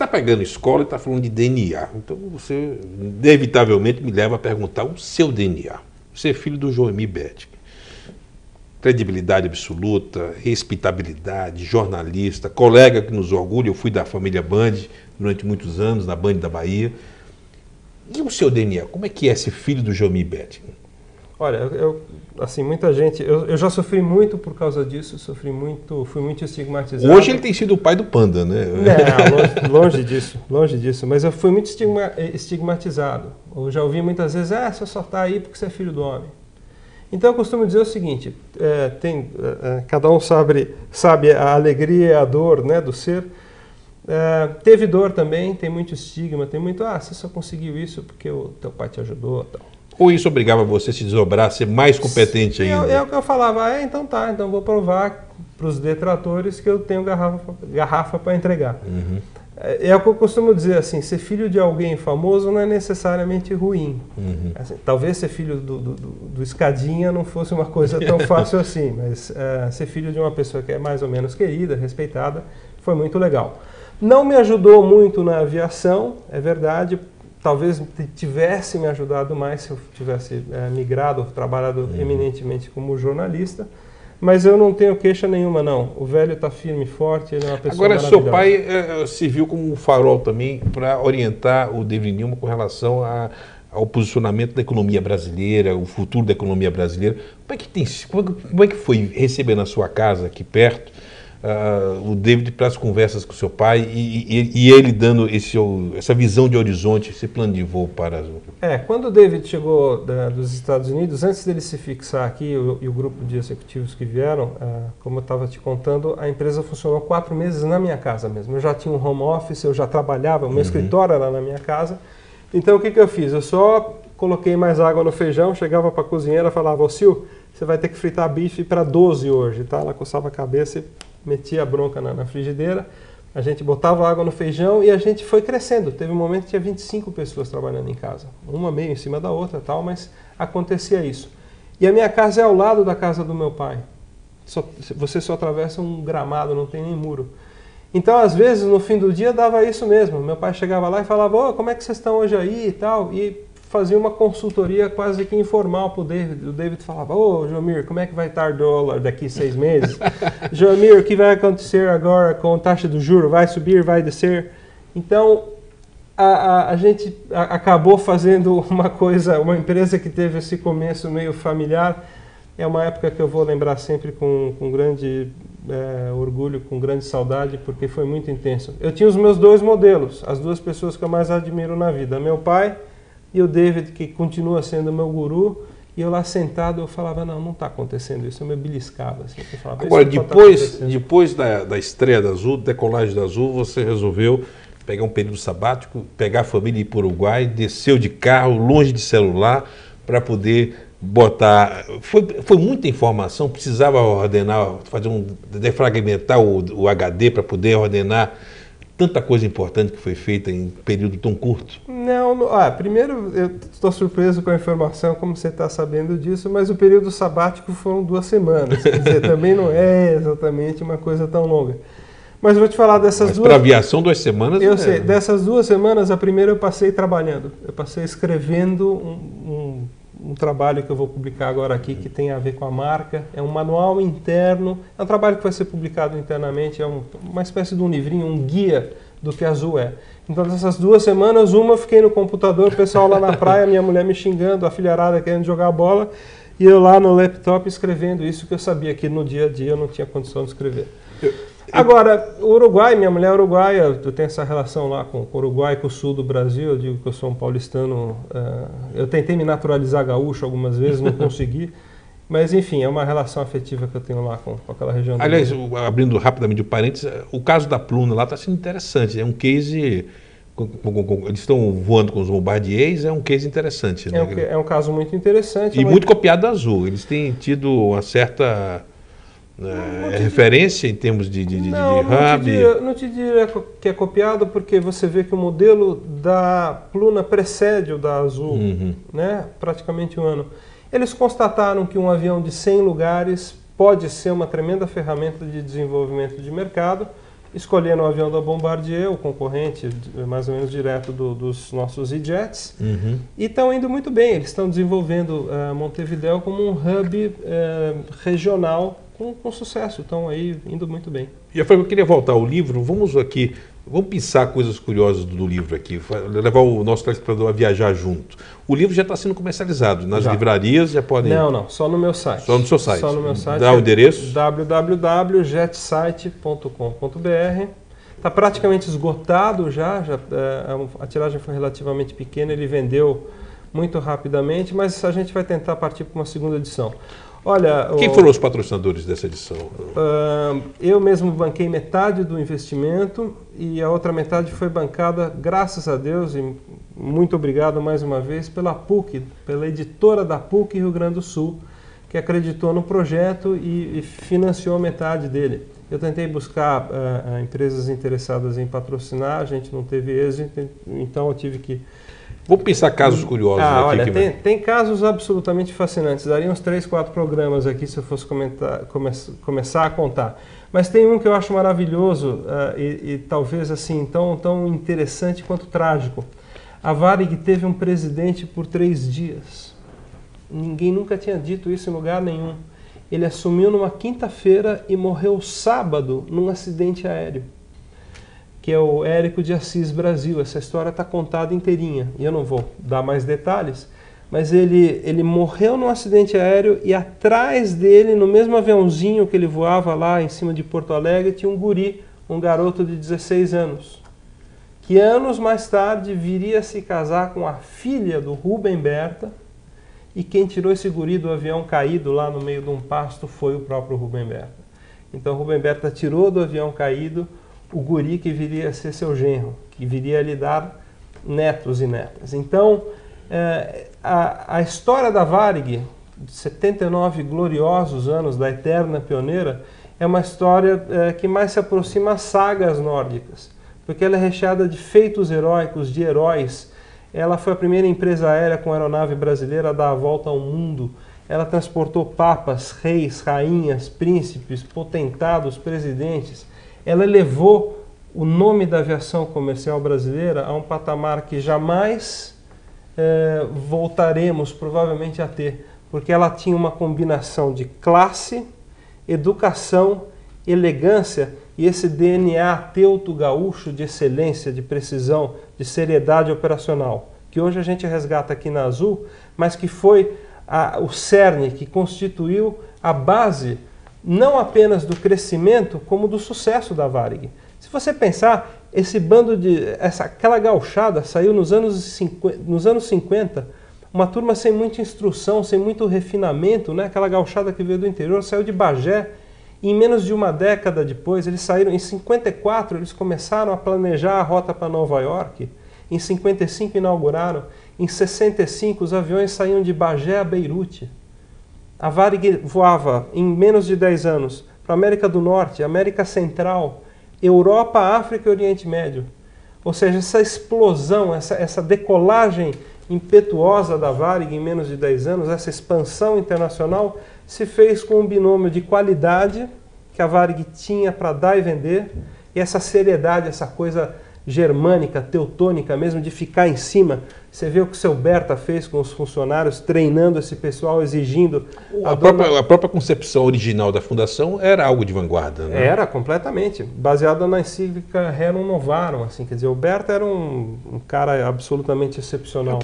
pegando escola e está falando de DNA. Então você inevitavelmente me leva a perguntar o seu DNA. Você é filho do Joemir Betti. Credibilidade absoluta, respeitabilidade, jornalista, colega que nos orgulha. Eu fui da família Band durante muitos anos, na Band da Bahia. E o seu DNA? Como é que é ser filho do Joemir Betti? Olha, assim, muita gente... Eu já sofri muito por causa disso, fui muito estigmatizado. Hoje ele tem sido o pai do Panda, né? Não, longe disso. Mas eu fui muito estigmatizado. Eu já ouvi muitas vezes, você só está aí porque você é filho do homem. Então eu costumo dizer o seguinte, cada um sabe a alegria e a dor, né, do ser. Teve dor também, tem muito estigma, tem muito, você só conseguiu isso porque o teu pai te ajudou, tal. Ou isso obrigava você a se desdobrar, a ser mais competente ainda? Eu falava, então vou provar para os detratores que eu tenho garrafa para entregar. Uhum. É o que eu costumo dizer, assim, ser filho de alguém famoso não é necessariamente ruim. Uhum. Assim, talvez ser filho do Escadinha não fosse uma coisa tão fácil assim, mas ser filho de uma pessoa que é mais ou menos querida, respeitada, foi muito legal. Não me ajudou muito na aviação, é verdade. Talvez tivesse me ajudado mais se eu tivesse migrado, trabalhado eminentemente como jornalista, mas eu não tenho queixa nenhuma, não. O velho está firme e forte, ele é uma pessoa maravilhosa. Agora, seu pai serviu como um farol também para orientar o David Neuma com relação ao posicionamento da economia brasileira, o futuro da economia brasileira. Como é que foi receber na sua casa, aqui perto, o David para as conversas com seu pai e ele dando essa visão de horizonte, esse plano de voo para a Azul? Quando o David chegou dos Estados Unidos, antes dele se fixar aqui e o grupo de executivos que vieram, como eu estava te contando, a empresa funcionou 4 meses na minha casa mesmo. Eu já tinha um home office, eu já trabalhava, o meu escritório era na minha casa. Então o que eu fiz? Eu só coloquei mais água no feijão, chegava para a cozinheira e falava, Sil, você vai ter que fritar bife para 12 hoje, tá? Ela coçava a cabeça e metia a bronca na frigideira, a gente botava água no feijão e a gente foi crescendo. Teve um momento que tinha 25 pessoas trabalhando em casa, uma meio em cima da outra, tal, mas acontecia isso. E a minha casa é ao lado da casa do meu pai. Você só atravessa um gramado, não tem nem muro. Então, às vezes, no fim do dia, dava isso mesmo. Meu pai chegava lá e falava, como é que vocês estão hoje aí e tal, e fazia uma consultoria quase que informal para o David. O David falava, Joemir, como é que vai estar o dólar daqui 6 meses? Joemir, o que vai acontecer agora com a taxa do juro? Vai subir, vai descer? Então, a gente acabou fazendo uma empresa que teve esse começo meio familiar. É uma época que eu vou lembrar sempre com grande orgulho, com grande saudade, porque foi muito intenso. Eu tinha os meus 2 modelos, as 2 pessoas que eu mais admiro na vida, meu pai e o David, que continua sendo meu guru, e eu lá sentado, eu falava, não está acontecendo isso, eu me beliscava. Assim, eu falava, agora, depois da estreia da Azul, decolagem da Azul, você resolveu pegar um período sabático, pegar a família e ir para o Uruguai, desceu de carro, longe de celular, para poder botar... Foi muita informação, precisava ordenar, defragmentar o HD para poder ordenar tanta coisa importante que foi feita em período tão curto? Não, primeiro eu estou surpreso com a informação, como você está sabendo disso, mas o período sabático foram 2 semanas, quer dizer, também não é exatamente uma coisa tão longa. Mas eu vou te falar dessas 2... Para aviação, 2 semanas... Eu sei, dessas 2 semanas, a primeira eu passei trabalhando, eu passei escrevendo um trabalho que eu vou publicar agora aqui, que tem a ver com a marca, é um manual interno, é um trabalho que vai ser publicado internamente, é uma espécie de um livrinho, um guia do que a Azul é. Então, dessas 2 semanas, uma eu fiquei no computador, o pessoal lá na praia, minha mulher me xingando, a filharada querendo jogar bola, e eu lá no laptop escrevendo isso que eu sabia que no dia a dia eu não tinha condição de escrever. Agora, o Uruguai, minha mulher é uruguaia, eu tenho essa relação lá com o Uruguai, com o sul do Brasil, eu digo que eu sou um paulistano, eu tentei me naturalizar gaúcho algumas vezes, não consegui, mas enfim, é uma relação afetiva que eu tenho lá com aquela região. Aliás, abrindo rapidamente o parênteses, o caso da Pluna lá está sendo interessante, é um case, eles estão voando com os Bombardiers, é um case interessante. Né? É um caso muito interessante. E muito copiado da Azul, eles têm tido uma certa... referência em termos de hub? Não te diria que é copiado, porque você vê que o modelo da Pluna precede o da Azul, né? Praticamente 1 ano. Eles constataram que um avião de 100 lugares pode ser uma tremenda ferramenta de desenvolvimento de mercado, escolhendo o avião da Bombardier, o concorrente mais ou menos direto dos nossos E-Jets, e estão indo muito bem. Eles estão desenvolvendo Montevidéu como um hub regional com sucesso, estão aí indo muito bem. E eu queria voltar ao livro, vamos pensar coisas curiosas do livro aqui, levar o nosso telespectador a viajar junto. O livro já está sendo comercializado nas livrarias, já podem... Não, só no meu site. Só no seu site. Só no meu site. Dá o endereço? www.jetsite.com.br. Está praticamente esgotado já, a tiragem foi relativamente pequena, ele vendeu muito rapidamente, mas a gente vai tentar partir para uma segunda edição. Olha, quem foram os patrocinadores dessa edição? Eu mesmo banquei metade do investimento e a outra metade foi bancada, graças a Deus, e muito obrigado mais uma vez, pela PUC, pela editora da PUC Rio Grande do Sul, que acreditou no projeto e financiou metade dele. Eu tentei buscar empresas interessadas em patrocinar, a gente não teve êxito, então eu tive que... Vamos pensar casos curiosos aqui. Olha, tem casos absolutamente fascinantes. Daria uns 3, 4 programas aqui se eu fosse começar a contar. Mas tem um que eu acho maravilhoso e talvez assim tão interessante quanto trágico. A Varig teve um presidente por 3 dias. Ninguém nunca tinha dito isso em lugar nenhum. Ele assumiu numa quinta-feira e morreu sábado num acidente aéreo, que é o Érico de Assis Brasil. Essa história está contada inteirinha, e eu não vou dar mais detalhes, mas ele morreu num acidente aéreo e atrás dele, no mesmo aviãozinho que ele voava lá em cima de Porto Alegre, tinha um guri, um garoto de 16 anos, que anos mais tarde viria a se casar com a filha do Rubem Berta, e quem tirou esse guri do avião caído lá no meio de um pasto foi o próprio Rubem Berta. Então Rubem Berta tirou do avião caído o guri que viria a ser seu genro, que viria a lhe dar netos e netas. Então, a história da Varig, de 79 gloriosos anos da eterna pioneira, é uma história que mais se aproxima às sagas nórdicas, porque ela é recheada de feitos heróicos, de heróis. Ela foi a primeira empresa aérea com aeronave brasileira a dar a volta ao mundo. Ela transportou papas, reis, rainhas, príncipes, potentados, presidentes. Ela elevou o nome da aviação comercial brasileira a um patamar que jamais voltaremos provavelmente a ter, porque ela tinha uma combinação de classe, educação, elegância e esse DNA teuto-gaúcho de excelência, de precisão, de seriedade operacional, que hoje a gente resgata aqui na Azul, mas que foi o cerne que constituiu a base não apenas do crescimento, como do sucesso da Varig. Se você pensar, esse bando aquela gauchada saiu nos anos 50, uma turma sem muita instrução, sem muito refinamento, né? Aquela gauchada que veio do interior, saiu de Bagé, e em menos de uma década depois, eles saíram, em 54, eles começaram a planejar a rota para Nova York, em 55 inauguraram, em 65 os aviões saíam de Bagé a Beirute. A Varig voava em menos de 10 anos para a América do Norte, América Central, Europa, África e Oriente Médio. Ou seja, essa explosão, essa decolagem impetuosa da Varig em menos de 10 anos, essa expansão internacional, se fez com um binômio de qualidade que a Varig tinha para dar e vender, e essa seriedade, essa coisa germânica, teutônica mesmo, de ficar em cima. Você vê o que o seu Berta fez com os funcionários, treinando esse pessoal, exigindo... A própria concepção original da fundação era algo de vanguarda, né? Era, completamente. Baseada na encíclica Rerum Novarum, assim, quer dizer, o Berta era um cara absolutamente excepcional.